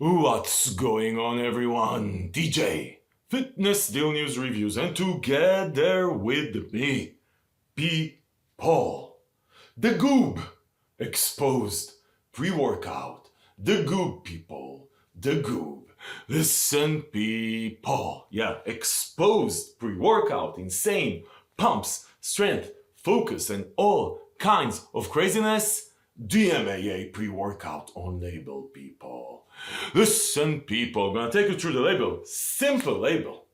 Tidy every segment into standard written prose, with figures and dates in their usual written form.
What's going on, everyone? DJ, Fitness Deal News Reviews, and together with me, people, the Goob, exposed pre-workout, the Goob people, the Goob. Listen, people, yeah, exposed pre-workout, insane pumps, strength, focus, and all kinds of craziness. DMAA pre-workout on label, people. Listen, people, I'm gonna take you through the label. Simple label.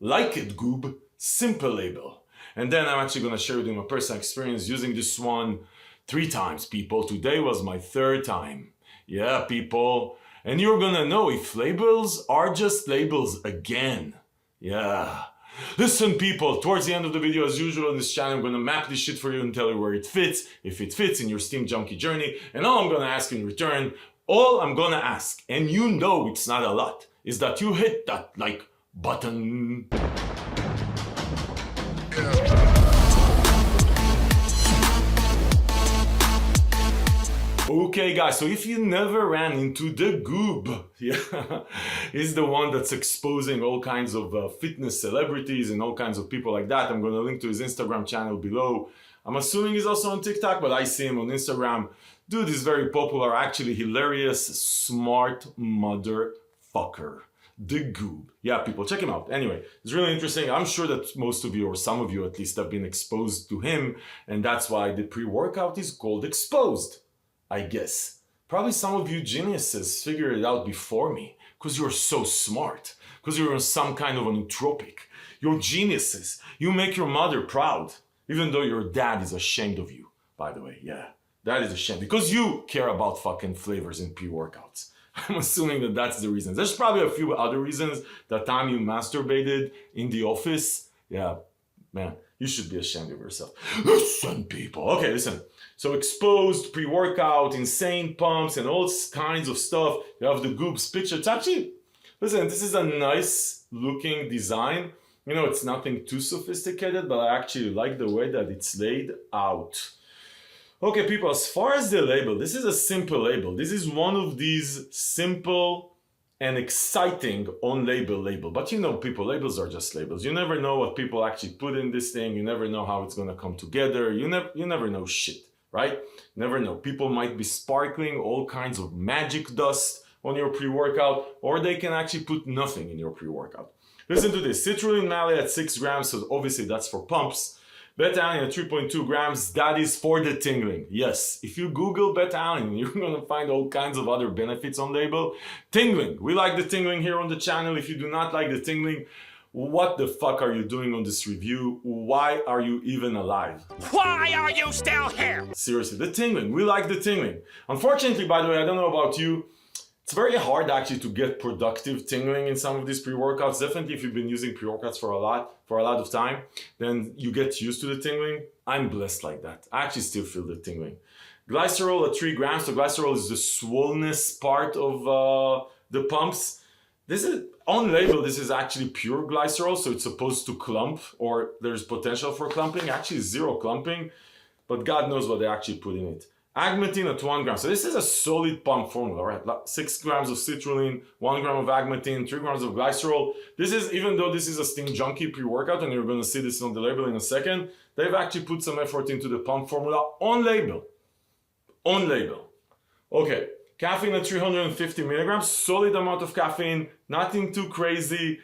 Like it, Goob. Simple label. And then I'm actually gonna share with you my personal experience using this one 3 times, people. Today was my 3rd time. Yeah, people. And you're gonna know if labels are just labels again. Yeah. Listen, people, towards the end of the video, as usual on this channel, I'm gonna map this shit for you and tell you where it fits, if it fits in your STIM Junkie journey, and all I'm gonna ask in return, all I'm gonna ask, and you know it's not a lot, is that you hit that like button. Okay, guys, so if you never ran into the Goob, yeah, he's the one that's exposing all kinds of fitness celebrities and all kinds of people like that. I'm going to link to his Instagram channel below. I'm assuming he's also on TikTok, but I see him on Instagram. Dude is very popular, actually hilarious, smart motherfucker. The Goob. Yeah, people, check him out. Anyway, it's really interesting. I'm sure that most of you, or some of you at least, have been exposed to him, and that's why the pre-workout is called Exposed. I guess. Probably some of you geniuses figured it out before me, because you're so smart, because you're on some kind of a nootropic. You're geniuses. You make your mother proud, even though your dad is ashamed of you, by the way. Yeah, that is a shame, because you care about fucking flavors in pre-workouts. I'm assuming that that's the reason. There's probably a few other reasons. The time you masturbated in the office. Yeah, man, you should be ashamed of yourself. Listen, people. Okay, listen. So exposed, pre-workout, insane pumps, and all kinds of stuff. You have the Goob's picture. It's actually, listen, this is a nice looking design. You know, it's nothing too sophisticated, but I actually like the way that it's laid out. Okay, people, as far as the label, this is a simple label. This is one of these simple and exciting on-label label. But you know, people, labels are just labels. You never know what people actually put in this thing. You never know how it's gonna come together. You never know shit. Right? Never know. People might be sparkling all kinds of magic dust on your pre-workout, or they can actually put nothing in your pre-workout. Listen to this. Citrulline malate at 6 grams, so obviously that's for pumps. Beta-alanine at 3.2 grams, that is for the tingling. Yes, if you Google beta-alanine, you're going to find all kinds of other benefits on label. Tingling. We like the tingling here on the channel. If you do not like the tingling, what the fuck are you doing on this review? Why are you even alive? Why are you still here? Seriously, the tingling. We like the tingling. Unfortunately, by the way, I don't know about you, it's very hard actually to get productive tingling in some of these pre-workouts. Definitely if you've been using pre-workouts for a lot of time, then you get used to the tingling. I'm blessed like that. I actually still feel the tingling. Glycerol at 3 grams. So glycerol is the swollenness part of the pumps. This is on label, this is actually pure glycerol, so it's supposed to clump, or there's potential for clumping. Actually 0 clumping, but God knows what they actually put in it. Agmatine at 1 gram. So this is a solid pump formula, right? 6 grams of citrulline, 1 gram of agmatine, 3 grams of glycerol. This is, even though this is a STIM Junkie pre-workout, and you're gonna see this on the label in a second, they've actually put some effort into the pump formula on label. On label. Okay. Caffeine at 350 milligrams, solid amount of caffeine, nothing too crazy.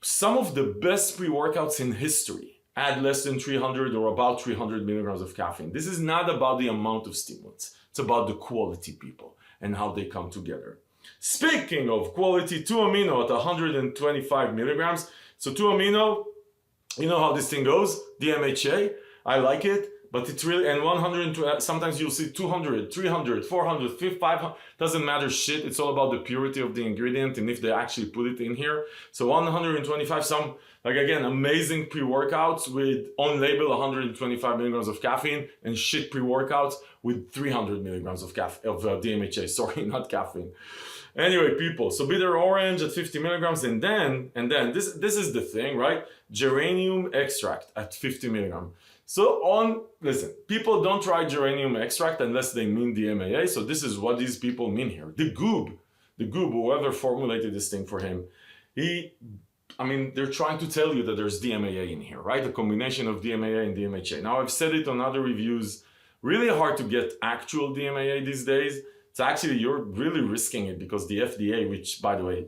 Some of the best pre-workouts in history add less than 300 or about 300 milligrams of caffeine. This is not about the amount of stimulants. It's about the quality, people, and how they come together. Speaking of quality, 2-amino at 125 milligrams. So 2-amino, you know how this thing goes, DMAA, I like it. But it's really, and 100, sometimes you'll see 200, 300, 400, 500, doesn't matter shit. It's all about the purity of the ingredient and if they actually put it in here. So 125, some, like again, amazing pre-workouts with on-label 125 milligrams of caffeine, and shit pre-workouts with 300 milligrams of DMHA, sorry, not caffeine. Anyway, people, so bitter orange at 50 milligrams, and then this is the thing, right? Geranium extract at 50 milligrams. So listen, people don't try geranium extract unless they mean DMAA. So this is what these people mean here. The Goob the Goob, whoever formulated this thing for him, they're trying to tell you that there's DMAA in here, right? A combination of DMAA and DMHA. Now, I've said it on other reviews, really hard to get actual DMAA these days. It's actually, you're really risking it because the FDA, which, by the way,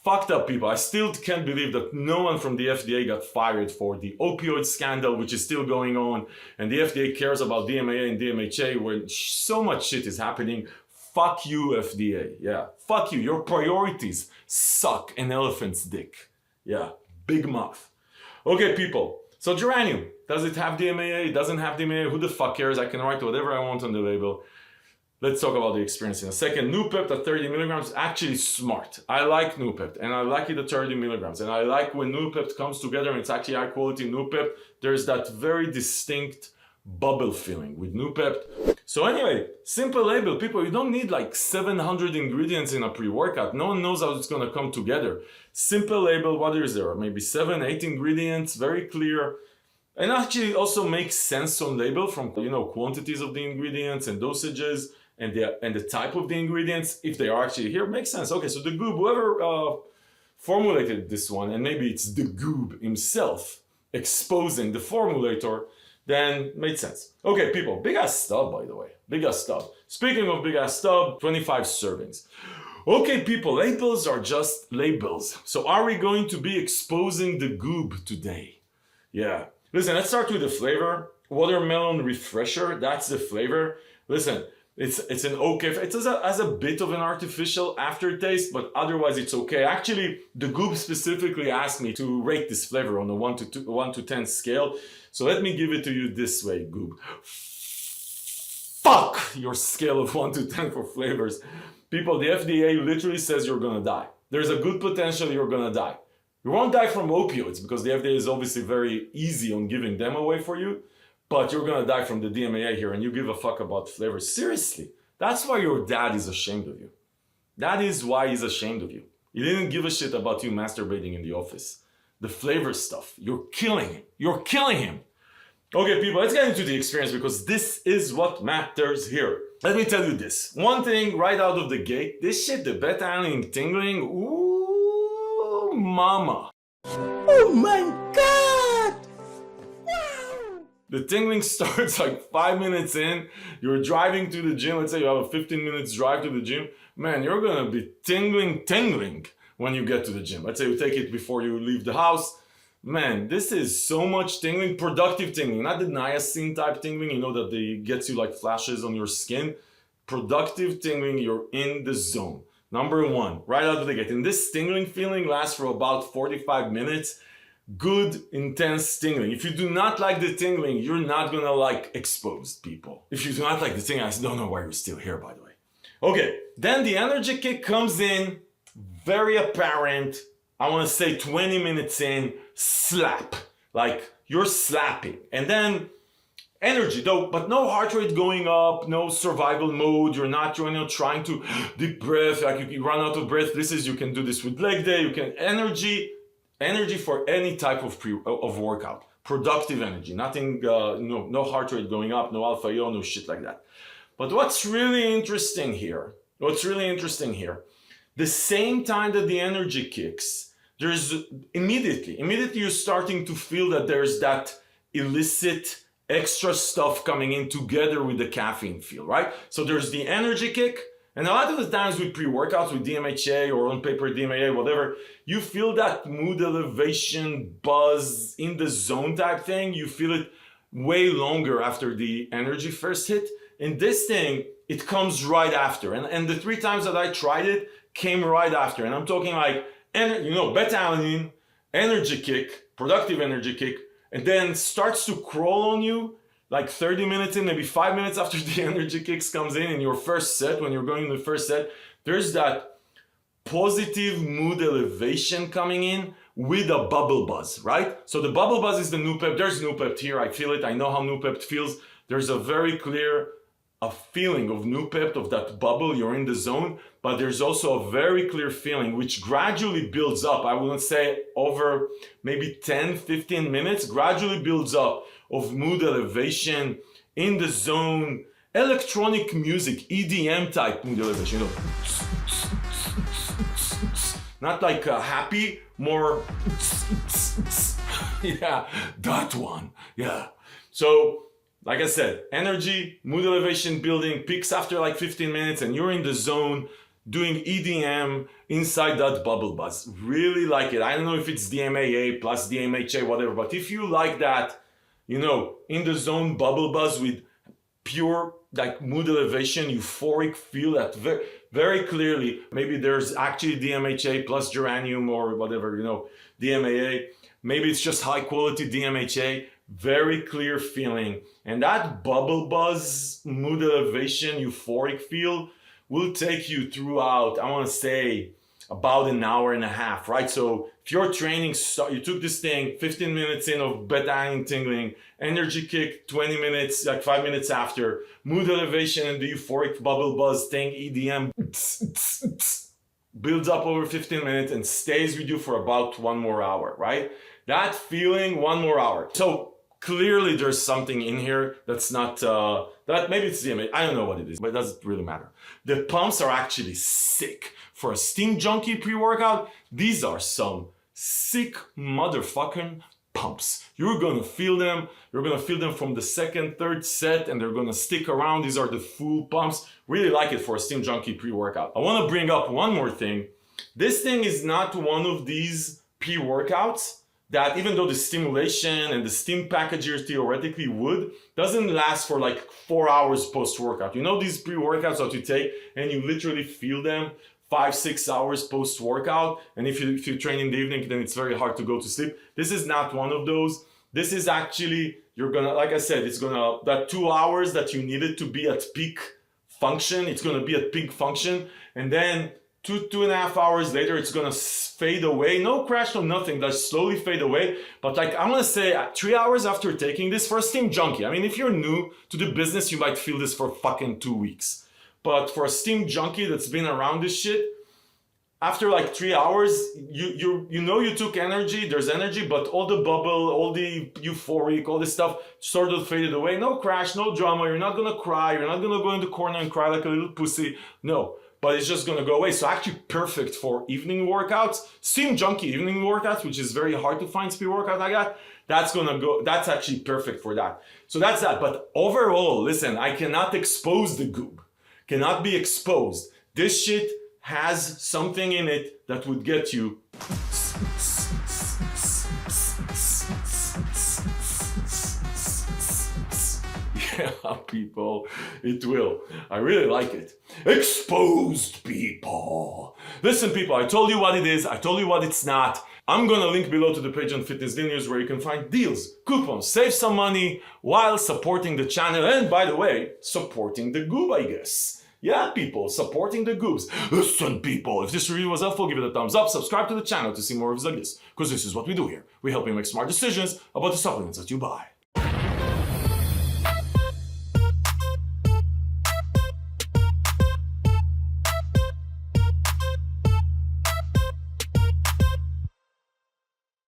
fucked up people. I still can't believe that no one from the FDA got fired for the opioid scandal, which is still going on. And the FDA cares about DMAA and DMHA when so much shit is happening. Fuck you, FDA. Yeah, fuck you. Your priorities suck an elephant's dick. Yeah, big mouth. Okay, people. So geranium, does it have DMAA? It doesn't have DMAA? Who the fuck cares? I can write whatever I want on the label. Let's talk about the experience in a second. Noopept at 30 milligrams, actually smart. I like Noopept, and I like it at 30 milligrams. And I like when Noopept comes together and it's actually high quality Noopept, there's that very distinct bubble feeling with Noopept. So anyway, simple label. People, you don't need like 700 ingredients in a pre-workout. No one knows how it's gonna come together. Simple label, what is there? Maybe 7, 8 ingredients, very clear. And actually also makes sense on label from, quantities of the ingredients and dosages. And the type of the ingredients, if they are actually here, makes sense. Okay, so the Goob, whoever formulated this one, and maybe it's the Goob himself exposing the formulator, then made sense. Okay, people, big ass stub, by the way. Big ass stub. Speaking of big ass stub, 25 servings. Okay, people, labels are just labels. So are we going to be exposing the Goob today? Yeah. Listen, let's start with the flavor. Watermelon refresher, that's the flavor. Listen, it's an okay, it has a bit of an artificial aftertaste, but otherwise it's okay. Actually, the Goob specifically asked me to rate this flavor on a 1 to 10 scale. So let me give it to you this way, Goob. Fuck your scale of 1 to 10 for flavors. People, the FDA literally says you're gonna die. There's a good potential you're gonna die. You won't die from opioids because the FDA is obviously very easy on giving them away for you. But you're gonna die from the DMAA here and you give a fuck about flavors. Seriously, that's why your dad is ashamed of you. That is why he's ashamed of you. He didn't give a shit about you masturbating in the office. The flavor stuff, you're killing him. You're killing him. Okay, people, let's get into the experience because this is what matters here. Let me tell you this. One thing right out of the gate, this shit, the beta-alanine tingling, ooh, mama. Oh my God! The tingling starts like 5 minutes in. You're driving to the gym. Let's say you have a 15 minutes drive to the gym. Man, you're gonna be tingling when you get to the gym. Let's say you take it before you leave the house. Man, this is so much tingling, productive tingling, not the niacin type tingling, that they gets you like flashes on your skin. Productive tingling, you're in the zone. Number one, right out of the gate. And this tingling feeling lasts for about 45 minutes. Good, intense tingling. If you do not like the tingling, you're not gonna like exposed people. If you do not like the tingling, I don't know why you're still here, by the way. Okay, then the energy kick comes in, very apparent. I wanna say 20 minutes in, slap. Like you're slapping. And then energy though, but no heart rate going up, no survival mode. You're not trying to deep breath, like you run out of breath. You can do this with leg day, you can energy for any type of workout. Productive energy, nothing, no heart rate going up, no alpha yo, no shit like that. But what's really interesting here, the same time that the energy kicks, there's immediately you're starting to feel that there's that illicit extra stuff coming in together with the caffeine feel, right? So there's the energy kick, and a lot of the times with pre-workouts, with DMHA or on paper DMAA, whatever, you feel that mood elevation, buzz, in the zone type thing. You feel it way longer after the energy first hit. And this thing, it comes right after. And the 3 times that I tried it came right after. And I'm talking like, beta-alanine, energy kick, productive energy kick, and then starts to crawl on you like 30 minutes in, maybe 5 minutes after the energy kicks comes in your first set, when you're going in the first set, there's that positive mood elevation coming in with a bubble buzz, right? So the bubble buzz is the Noopept. There's Noopept here. I feel it. I know how Noopept feels. There's a very clear feeling of Noopept, of that bubble. You're in the zone, but there's also a very clear feeling which gradually builds up. I wouldn't say over maybe 10, 15 minutes, gradually builds up of mood elevation, in the zone, electronic music, EDM type mood elevation, not like happy, more yeah, that one, yeah. So like I said, energy, mood elevation building, peaks after like 15 minutes and you're in the zone doing EDM inside that bubble buzz. Really like it. I don't know if it's DMAA plus DMHA, whatever, but if you like that, you know, in the zone bubble buzz with pure like mood elevation, euphoric feel that very, very clearly, maybe there's actually DMHA plus geranium or whatever, you know, DMAA. Maybe it's just high quality DMHA, very clear feeling. And that bubble buzz, mood elevation, euphoric feel will take you throughout, I want to say, about an hour and a half, right? So if you're training, you took this thing, 15 minutes in of beta tingling, energy kick, 20 minutes, like 5 minutes after, mood elevation and the euphoric bubble buzz thing, EDM, builds up over 15 minutes and stays with you for about 1 more hour, right? That feeling, 1 more hour. So clearly there's something in here that's not, that maybe it's DMA, I don't know what it is, but it doesn't really matter. The pumps are actually sick. For a STIM Junkie pre-workout, these are some sick motherfucking pumps. You're gonna feel them. You're gonna feel them from the second, third set, and they're gonna stick around. These are the full pumps. Really like it for a STIM Junkie pre-workout. I wanna bring up one more thing. This thing is not one of these pre-workouts that, even though the stimulation and the steam packages theoretically would, doesn't last for like 4 hours post-workout. You know these pre-workouts that you take and you literally feel them 5-6 hours post-workout, and if you train in the evening, then it's very hard to go to sleep. This is not one of those. This is actually, you're gonna, like I said, it's gonna, that 2 hours that you needed to be at peak function, it's gonna be at peak function, and then 2.5 hours later, it's gonna fade away. No crash, no nothing, just slowly fade away. But like, I'm gonna say 3 hours after taking this for a STIM Junkie. I mean, if you're new to the business, you might feel this for fucking 2 weeks. But for a STIM Junkie that's been around this shit, after like 3 hours, you know you took energy, there's energy, but all the bubble, all the euphoric, all this stuff sort of faded away. No crash, no drama, you're not gonna cry, you're not gonna go in the corner and cry like a little pussy. No, but it's just gonna go away. So actually perfect for evening workouts. STIM Junkie evening workouts, which is very hard to find speed workout like that. That's actually perfect for that. So that's that. But overall, listen, I cannot expose the Goob. Cannot be exposed. This shit has something in it that would get you yeah, people, it will. I really like it. Exposed people. Listen, people, I told you what it is. I told you what it's not. I'm gonna link below to the page on Fitness Daily News where you can find deals, coupons, save some money while supporting the channel and, by the way, supporting the Goob, I guess. Yeah, people, supporting the Goobs. Listen, people, if this review was helpful, give it a thumbs up, subscribe to the channel to see more reviews like this, because this is what we do here. We help you make smart decisions about the supplements that you buy.